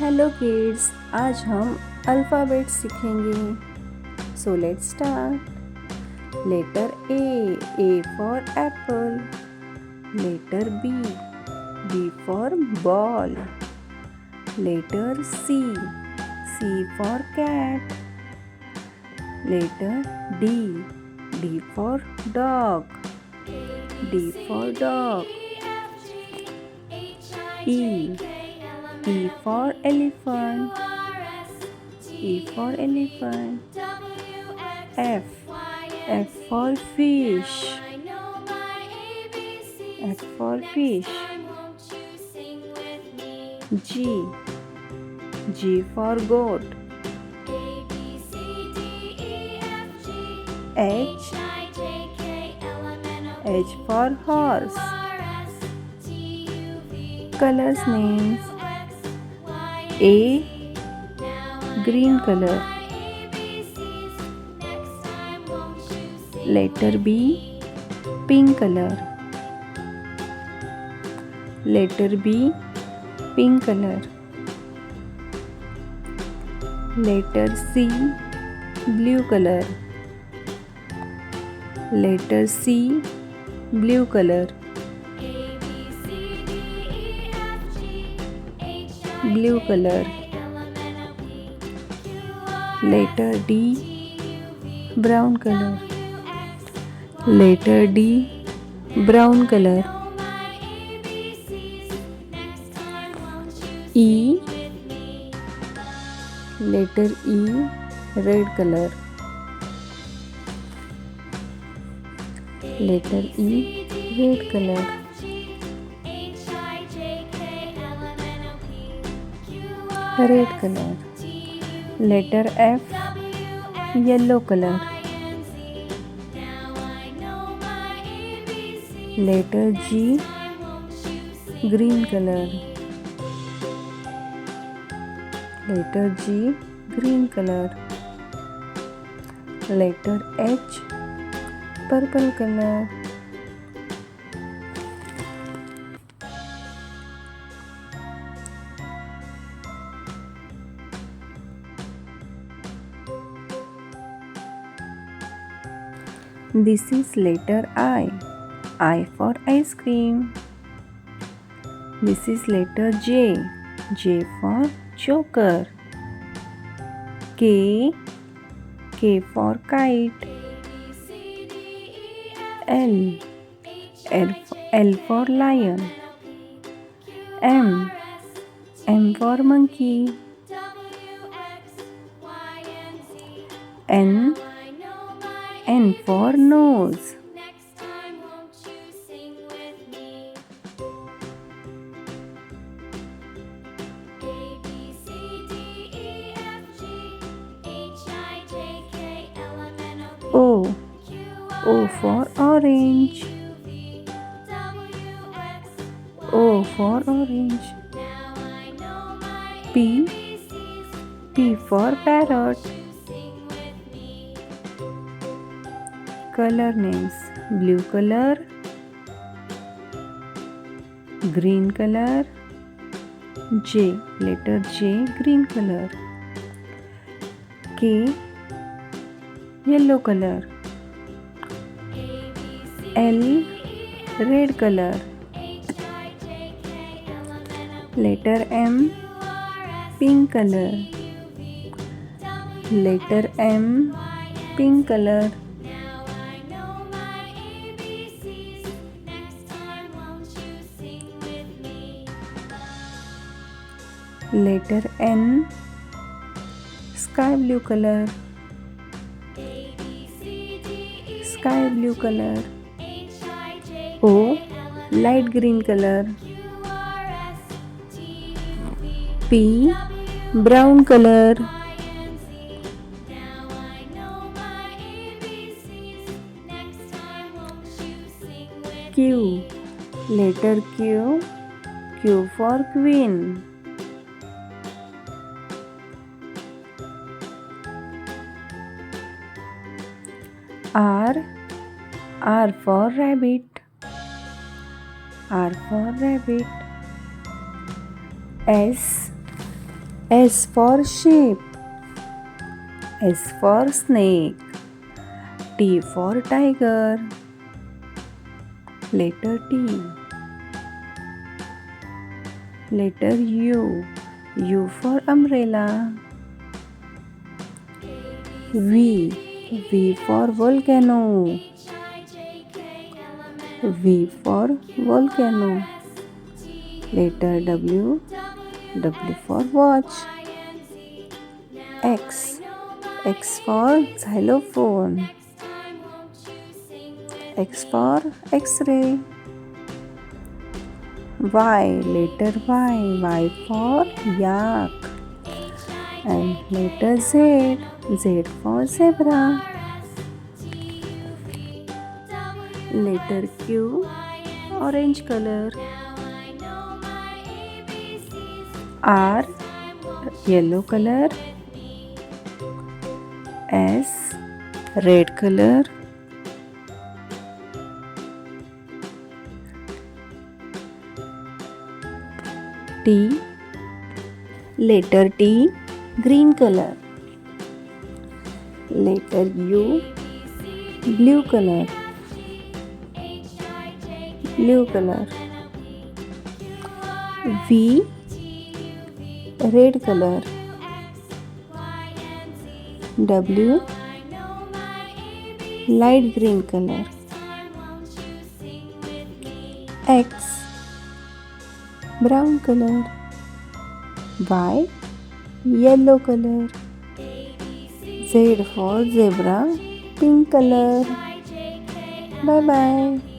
Hello kids, आज हम alphabet सीखेंगे। So let's start. Letter A for apple. Letter B for ball. Letter C for cat. Letter D for dog. D for dog. E for elephant. E for elephant. F for fish. F for fish. G for goat. H for horse. Colors names: A green color. Letter B pink color. Letter B pink color. Letter C blue color. Letter C blue color. Blue color. Letter D brown color. Letter D brown color. E letter E red color. Letter E red color. Red color. Letter F yellow color. Letter G green color. Letter G green color. Letter H purple color. This is letter I for ice cream. This is letter J for joker. K for kite. L for lion. M for monkey. N for nose. O for orange. O for orange. P for parrot. Color names: blue color, green color. Letter J green color. K yellow color. L red color. Letter M pink color. Letter M pink color. Letter N sky blue color. Sky blue color. O light green color. P brown color. Q letter Q for queen. R for rabbit. R for rabbit. S for sheep. S for snake. T for tiger. Letter T. Letter U. U for umbrella. V. V for volcano. V for volcano. Letter W. W for watch. X. X for xylophone. X for X-ray. Y. Letter Y. Y for yak. And letter Z. Z for zebra. Letter Q. Orange color. R. Yellow color. S. Red color. T. Letter T. Green color. Letter U. Blue color. Blue color. V. Red color. W. Light green color. X. Brown color. Y. Yellow color. Z for zebra. Pink color. Bye bye.